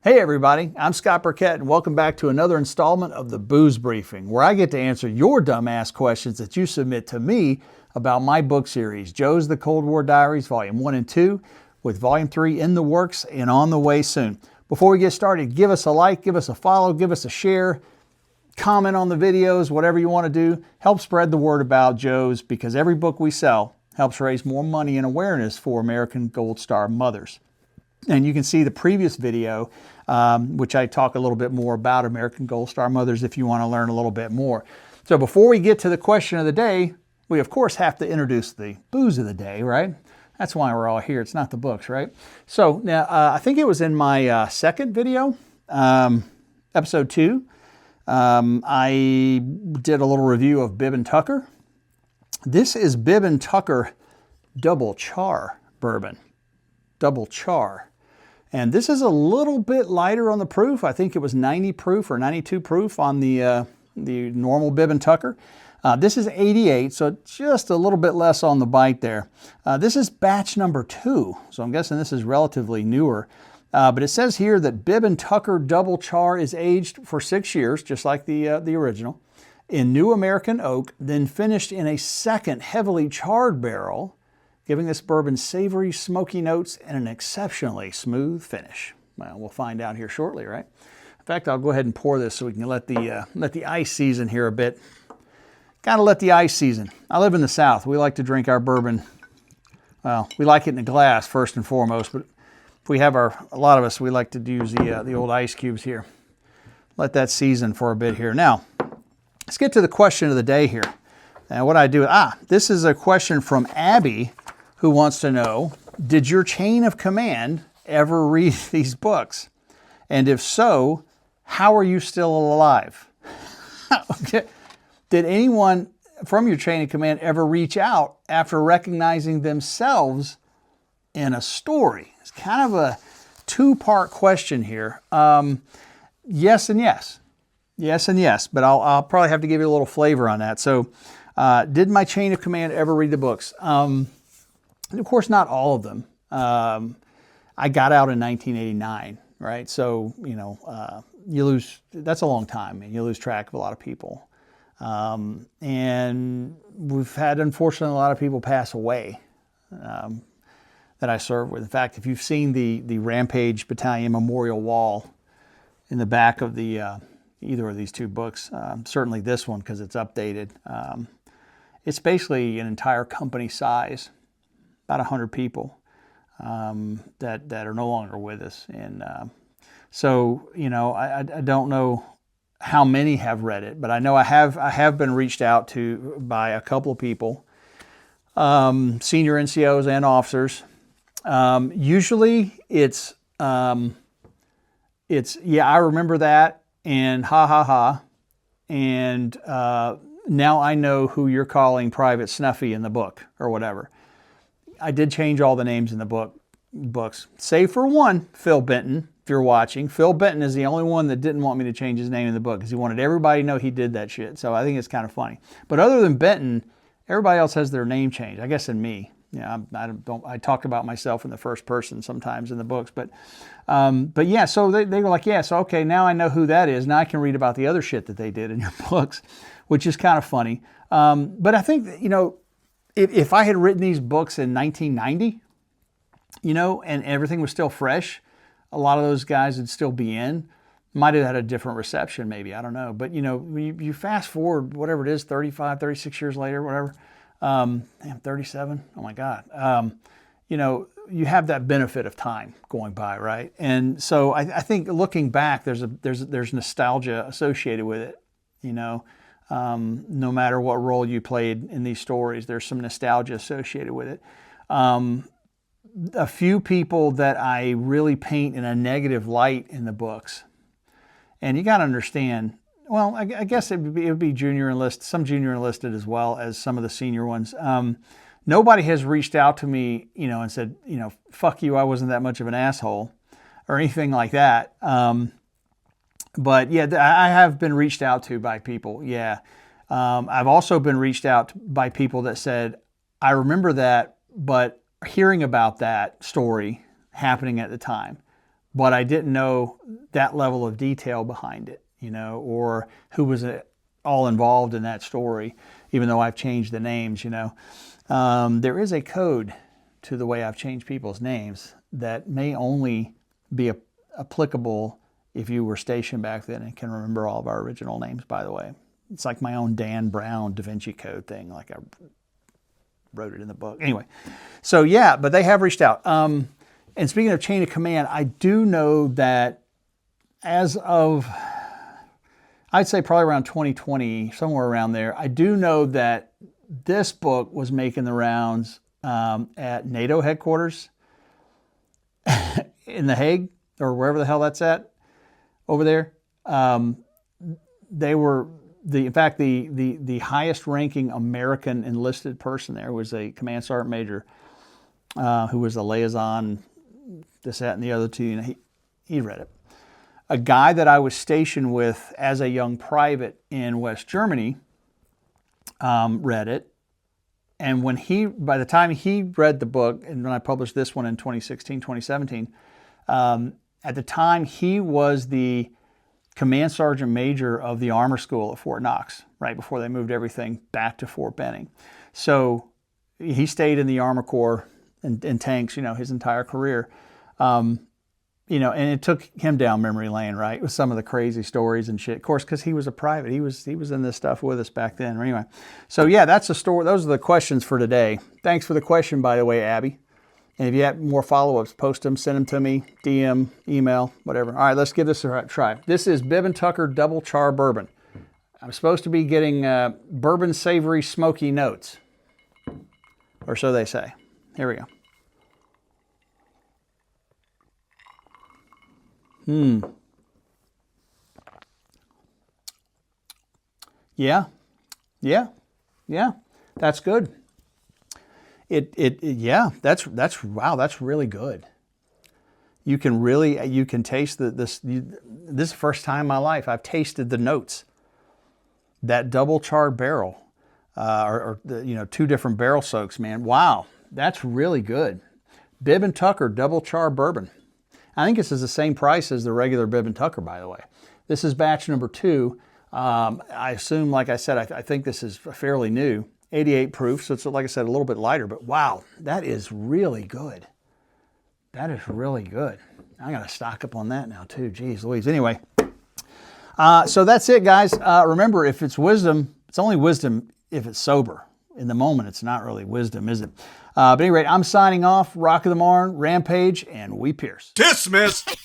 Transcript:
Hey everybody, I'm Scott Burkett and welcome back to another installment of the Booze Briefing, where I get to answer your dumbass questions that you submit to me about my book series, Joe's The Cold War Diaries, Volume 1 and 2, with Volume 3 in the works and on the way soon. Before we get started, give us a like, give us a follow, give us a share, comment on the videos, whatever you want to do. Help spread the word about Joe's, because every book we sell helps raise more money and awareness for American Gold Star mothers. And you can see the previous video, which I talk a little bit more about American Gold Star mothers if you want to learn a little bit more. So before we get to the question of the day, we of course have to introduce the booze of the day, right? That's why we're all here. It's not the books, right? So now I think it was in my second video, episode 2. I did a little review of Bibb & Tucker. This is Bibb & Tucker Double Char bourbon. Double Char. And this is a little bit lighter on the proof. I think it was 90 proof or 92 proof on the normal Bibb & Tucker. This is 88, so just a little bit less on the bite there. This is batch number 2, so I'm guessing this is relatively newer. But it says here that Bibb & Tucker Double Char is aged for 6 years, just like the original, in new American oak, then finished in a second heavily charred barrel, giving this bourbon savory, smoky notes and an exceptionally smooth finish. Well, we'll find out here shortly, right? In fact, I'll go ahead and pour this so we can let the ice season here a bit. Gotta let the ice season. I live in the South. We like to drink our bourbon. Well, we like it in a glass first and foremost, but if we have a lot of us, we like to use the old ice cubes here. Let that season for a bit here. Now, let's get to the question of the day here. Now, what I do, this is a question from Abby, who wants to know, did your chain of command ever read these books? And if so, how are you still alive? Did anyone from your chain of command ever reach out after recognizing themselves in a story? It's kind of a two-part question here. Yes and yes. Yes and yes, but I'll probably have to give you a little flavor on that. So, did my chain of command ever read the books? Of course, not all of them. I got out in 1989, right? So, you lose, that's a long time, and you lose track of a lot of people. And we've had, unfortunately, a lot of people pass away that I served with. In fact, if you've seen the Rampage Battalion Memorial Wall in the back of the either of these two books, certainly this one because it's updated, it's basically an entire company size, about 100 people that are no longer with us. And so, I don't know how many have read it, but I know I have been reached out to by a couple of people, senior NCOs and officers. Usually it's yeah, I remember that, and ha ha ha, and now I know who you're calling Private Snuffy in the book or whatever. I did change all the names in the books, save for one, Phil Benton. If you're watching, Phil Benton is the only one that didn't want me to change his name in the book because he wanted everybody to know he did that shit. So I think it's kind of funny. But other than Benton, everybody else has their name changed. I guess in me, I talk about myself in the first person sometimes in the books. But yeah, so they were like, yeah, so okay, now I know who that is. Now I can read about the other shit that they did in your books, which is kind of funny. But I think that, if I had written these books in 1990, and everything was still fresh, a lot of those guys would still be in. Might have had a different reception, maybe. I don't know. But, you fast forward, whatever it is, 35, 36 years later, whatever. 37. Oh, my God. You have that benefit of time going by, right? And so I think looking back, there's nostalgia associated with it, no matter what role you played in these stories, there's some nostalgia associated with it. A few people that I really paint in a negative light in the books, and you got to understand, well, I guess it would be junior enlisted, some junior enlisted as well as some of the senior ones. Nobody has reached out to me, and said, fuck you, I wasn't that much of an asshole or anything like that. But yeah, I have been reached out to by people. Yeah. I've also been reached out by people that said, I remember that, but hearing about that story happening at the time, but I didn't know that level of detail behind it, you know, or who was all involved in that story, even though I've changed the names, you know. There is a code to the way I've changed people's names that may only be applicable if you were stationed back then and can remember all of our original names, by the way. It's like my own Dan Brown Da Vinci Code thing, like I wrote it in the book. Anyway, so yeah, but they have reached out. And speaking of chain of command, I do know that as of, I'd say probably around 2020, somewhere around there, I do know that this book was making the rounds at NATO headquarters in The Hague, or wherever the hell that's at, over there. They were, in fact, the highest ranking American enlisted person there was a command sergeant major who was a liaison, this, that, and the other two. You know, he read it. A guy that I was stationed with as a young private in West Germany read it. And by the time he read the book, and when I published this one in 2016, 2017, at the time he was the command sergeant major of the armor school at Fort Knox, right before they moved everything back to Fort Benning. So he stayed in the Armor Corps and tanks, you know, his entire career. You know, and it took him down memory lane, right, with some of the crazy stories and shit. Of course, because he was a private. He was in this stuff with us back then. Anyway, so yeah, that's the story. Those are the questions for today. Thanks for the question, by the way, Abby. And if you have more follow-ups, post them, send them to me, DM, email, whatever. All right, let's give this a try. This is Bibb & Tucker Double Char Bourbon. I'm supposed to be getting bourbon savory smoky notes, or so they say. Here we go. Yeah. That's good. Yeah, wow, that's really good. You can taste this is the first time in my life I've tasted the notes. That double charred barrel, or you know, 2 different barrel soaks, man. Wow, that's really good. Bibb & Tucker Double Char Bourbon. I think this is the same price as the regular Bibb & Tucker, by the way. This is batch number 2. I assume, like I said, I think this is fairly new. 88 proof, so it's, like I said, a little bit lighter, but wow, that is really good. That is really good. I got to stock up on that now too. Jeez Louise. Anyway, so that's it, guys. Remember, if it's wisdom, it's only wisdom if it's sober. In the moment, it's not really wisdom, is it? But at any rate, I'm signing off. Rock of the Marn, Rampage, and we pierce. Dismissed!